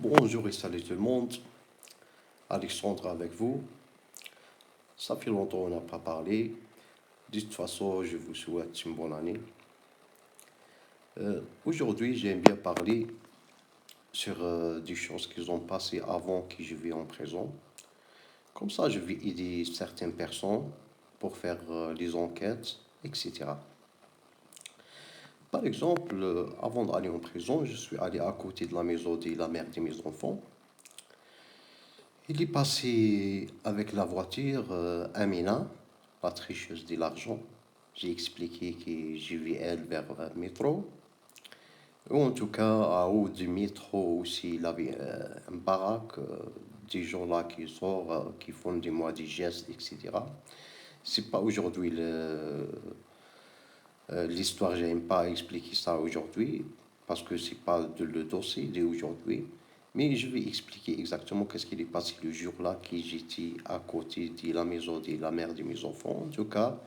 Bonjour et salut tout le monde. Alexandre avec vous. Ça fait longtemps qu'on n'a pas parlé. De toute façon, je vous souhaite une bonne année. Aujourd'hui, j'aime bien parler sur des choses qui ont passé avant que je vis en présent. Comme ça, je vais aider certaines personnes pour faire les enquêtes, etc. Par exemple, avant d'aller en prison, je suis allé à côté de la maison de la mère de mes enfants. Il est passé avec la voiture Amina, la tricheuse de l'argent. J'ai expliqué que je vais elle vers le métro. Ou en tout cas, à haut du métro aussi, il avait un baraque, des gens là qui sortent, qui font des mois des gestes, etc. C'est pas aujourd'hui l'histoire, j'aime pas expliquer ça aujourd'hui, parce que c'est pas le dossier d'aujourd'hui. Mais je vais expliquer exactement qu'est-ce qui est passé le jour-là que j'étais à côté de la maison de la mère de mes enfants. En tout cas,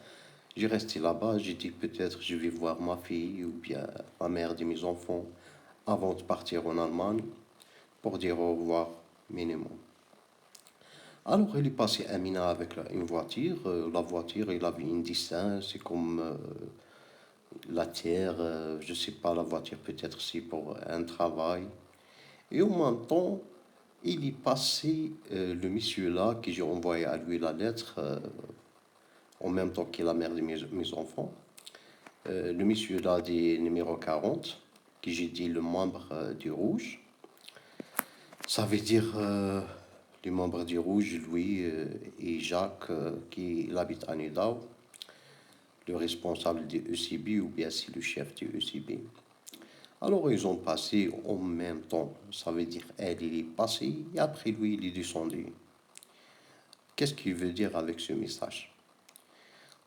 j'ai resté là-bas, j'ai dit peut-être je vais voir ma fille ou bien la mère de mes enfants avant de partir en Allemagne pour dire au revoir minimum. Alors, il est passé Amina avec une voiture. La voiture, il avait une distance, c'est comme la terre, je sais pas, la voiture peut-être c'est pour un travail. Et en même temps, il est passé le monsieur là, que j'ai envoyé à lui la lettre, en même temps que la mère de mes enfants. Le monsieur là des numéro 40, que j'ai dit le membre du Rouge. Ça veut dire les membres du Rouge, Louis et Jacques, qui habitent à Nidau, le responsable du ECB ou bien c'est le chef du ECB. Alors ils ont passé en même temps, ça veut dire elle, il est passé et après lui, il est descendu. Qu'est-ce qu'il veut dire avec ce message?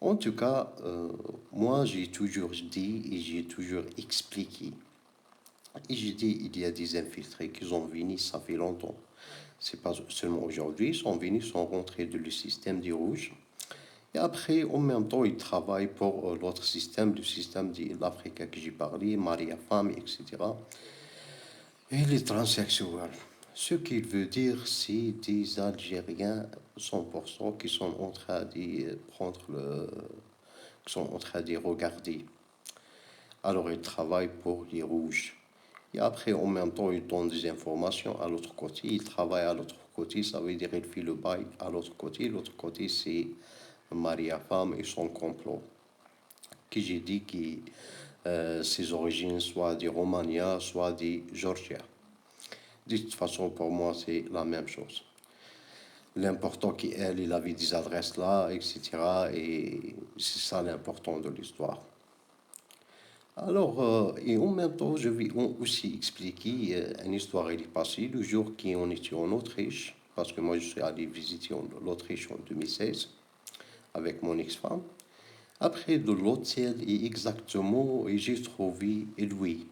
En tout cas, moi j'ai toujours dit et j'ai toujours expliqué. Et j'ai dit, il y a des infiltrés qui sont venus, ça fait longtemps. C'est pas seulement aujourd'hui, ils sont venus, sont rentrés dans le système des rouges. Et après, en même temps, ils travaillent pour l'autre système, le système de l'Afrique que j'ai parlé, Maria Femme, etc. Et les transsexuels. Ce qu'il veut dire, c'est des Algériens 100% qui sont en train de prendre qui sont en train de regarder. Alors ils travaillent pour les rouges. Et après, en même temps, ils donnent des informations à l'autre côté. Ils travaillent à l'autre côté, ça veut dire qu'ils font le bail à l'autre côté. L'autre côté, c'est Maria Femme et son complot. Que j'ai dit que ses origines soit de Romania, soit de Georgia. De toute façon, pour moi, c'est la même chose. L'important qu'elle, il avait des adresses là, etc. Et c'est ça l'important de l'histoire. Alors, et en même temps, je vais aussi expliquer une histoire qui est passée le jour qu'on était en Autriche, parce que moi je suis allé visiter l'Autriche en 2016 avec mon ex-femme. Après de l'hôtel, et exactement, et j'ai trouvé Louis.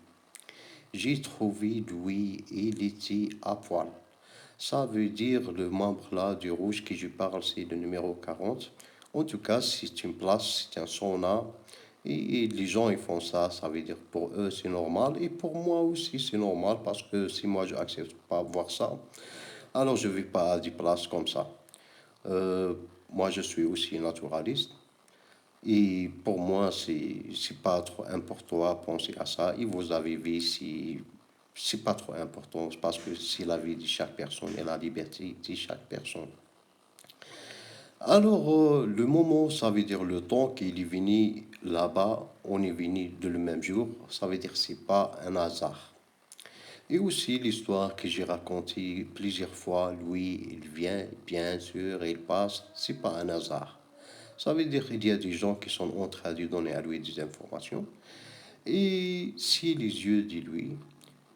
J'ai trouvé Louis, il était à poil. Ça veut dire le membre là du rouge que je parle, c'est le numéro 40. En tout cas, c'est une place, c'est un sauna. Et les gens, ils font ça, ça veut dire pour eux, c'est normal. Et pour moi aussi, c'est normal parce que si moi, je n'accepte pas voir ça, alors je ne vais pas à des places comme ça. Euh, Moi, je suis aussi naturaliste. Et pour moi, c'est pas trop important à penser à ça. Et vous avez vu, c'est pas trop important parce que c'est la vie de chaque personne et la liberté de chaque personne. Alors, le moment, ça veut dire le temps qu'il est venu là-bas, on est venu de le même jour, ça veut dire que c'est pas un hasard. Et aussi l'histoire que j'ai racontée plusieurs fois, lui, il vient, bien sûr, il passe, c'est pas un hasard. Ça veut dire qu'il y a des gens qui sont en train de donner à lui des informations. Et c'est les yeux de lui,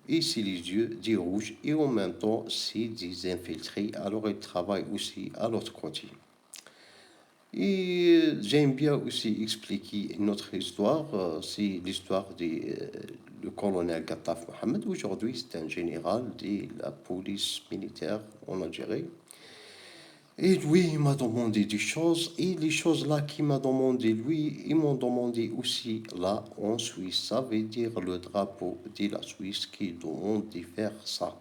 et c'est les yeux des rouges, et en même temps, c'est des infiltrés. Alors, il travaille aussi à l'autre côté. Et j'aime bien aussi expliquer une autre histoire, c'est l'histoire du colonel Gattaf Mohamed. Aujourd'hui, c'est un général de la police militaire en Algérie. Et lui, il m'a demandé des choses, et les choses là qu'il m'a demandé, lui, ils m'ont demandé aussi là en Suisse. Ça veut dire le drapeau de la Suisse qui demande de faire ça.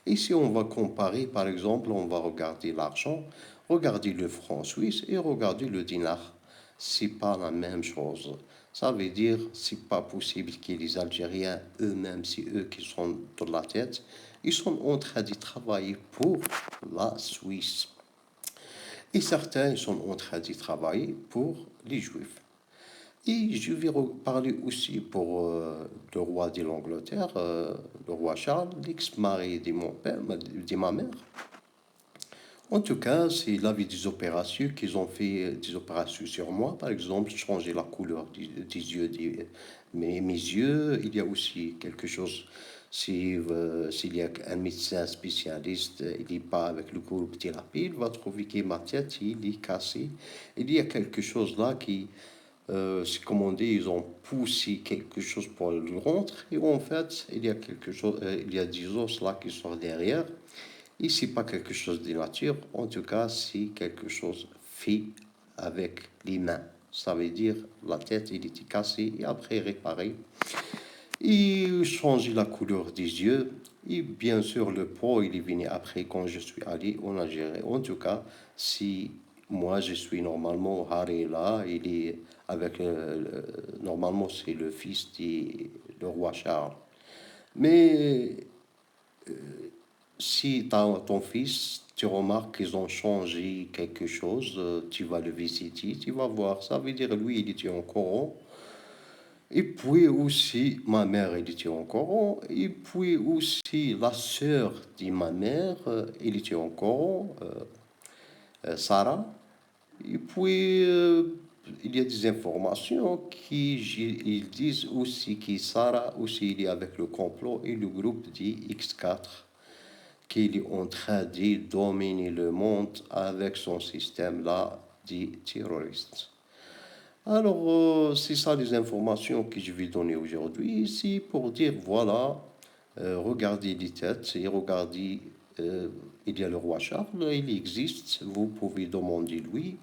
Et si on va comparer, par exemple, on va regarder l'argent, regarder le franc suisse et regarder le dinar. C'est pas la même chose. Ça veut dire, c'est pas possible que les Algériens eux-mêmes, c'est eux qui sont dans la tête, ils sont en train de travailler pour la Suisse. Et certains ils sont en train de travailler pour les Juifs. Et je vais parler aussi pour le roi de l'Angleterre, le roi Charles, l'ex-mari de mon père, de ma mère. En tout cas, c'est l'avis des opérations qu'ils ont fait, des opérations sur moi, par exemple, changer la couleur des yeux, mes yeux. Il y a aussi quelque chose, s'il y a un médecin spécialiste, il n'est pas avec le groupe thérapie, il va trouver que ma tête, il est cassé. Il y a quelque chose là qui, c'est comme on dit, ils ont poussé quelque chose pour le rentrer, et en fait, il y a quelque chose, il y a des os là qui sont derrière. Et c'est pas quelque chose de nature, en tout cas, c'est quelque chose fait avec les mains. Ça veut dire la tête, il était cassée et après réparé. Et changer la couleur des yeux. Et bien sûr, le pot, il est venu après quand je suis allé en Algérie. En tout cas, si moi je suis normalement Harry là, il est avec normalement c'est le fils du roi Charles. Mais si ton fils, tu remarques qu'ils ont changé quelque chose, tu vas le visiter, tu vas voir. Ça veut dire, lui, il était en Coran. Et puis aussi, ma mère, elle était en Coran. Et puis aussi, la sœur de ma mère, elle était en Coran, Sarah. Et puis, il y a des informations qui ils disent aussi que Sarah aussi, il est avec le complot et le groupe dit X4 qu'il est en train de dominer le monde avec son système-là des terroristes. Alors, c'est ça les informations que je vais donner aujourd'hui ici pour dire, voilà, regardez les têtes et regardez, il y a le roi Charles, il existe, vous pouvez demander lui,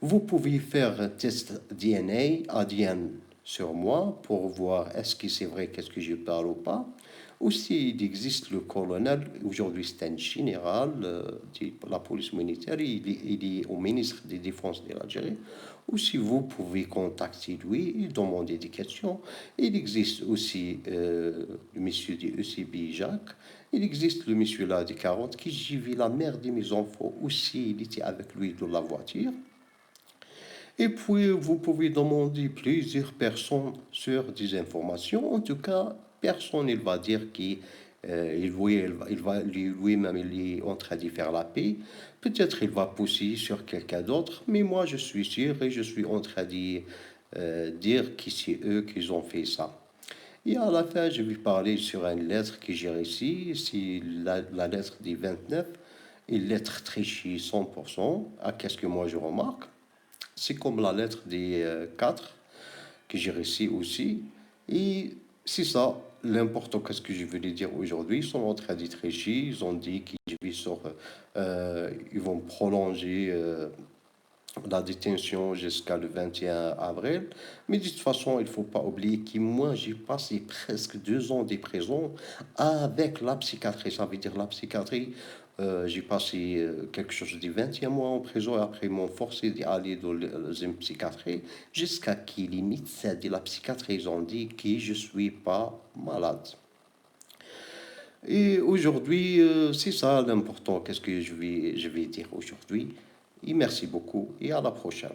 vous pouvez faire un test DNA, ADN sur moi pour voir est-ce que c'est vrai, qu'est-ce que je parle ou pas. Aussi, il existe le colonel, aujourd'hui c'est un général de la police militaire, il est au ministre des Défenses de l'Algérie. Aussi, vous pouvez contacter lui et demander des questions. Il existe aussi le monsieur du ECB, Jacques. Il existe le monsieur là des 40 qui j'ai vu la mère de mes enfants aussi, il était avec lui dans la voiture. Et puis, vous pouvez demander plusieurs personnes sur des informations. En tout cas, personne ne va dire qu'il lui-même il est en train de faire la paix. Peut-être il va pousser sur quelqu'un d'autre, mais moi je suis sûr et je suis en train de dire que c'est eux qui ont fait ça. Et à la fin, je vais parler sur une lettre que j'ai reçue. C'est la lettre des 29, une lettre trichée 100%. À qu'est-ce que moi je remarque? C'est comme la lettre des 4 que j'ai reçue aussi. Et c'est ça, l'important, qu'est-ce que je voulais dire aujourd'hui. Ils sont en train d'être régie, ils ont dit ils vont prolonger la détention jusqu'à le 21 avril. Mais de toute façon, il ne faut pas oublier que moi, j'ai passé presque 2 ans de prison avec la psychiatrie. Ça veut dire la psychiatrie. J'ai passé quelque chose de 21 mois en prison et après ils m'ont forcé d'aller dans une psychiatrie jusqu'à ce que les médecins de la psychiatrie ils ont dit que je ne suis pas malade. Et aujourd'hui, c'est ça l'important. Qu'est-ce que je vais dire aujourd'hui? Et merci beaucoup et à la prochaine.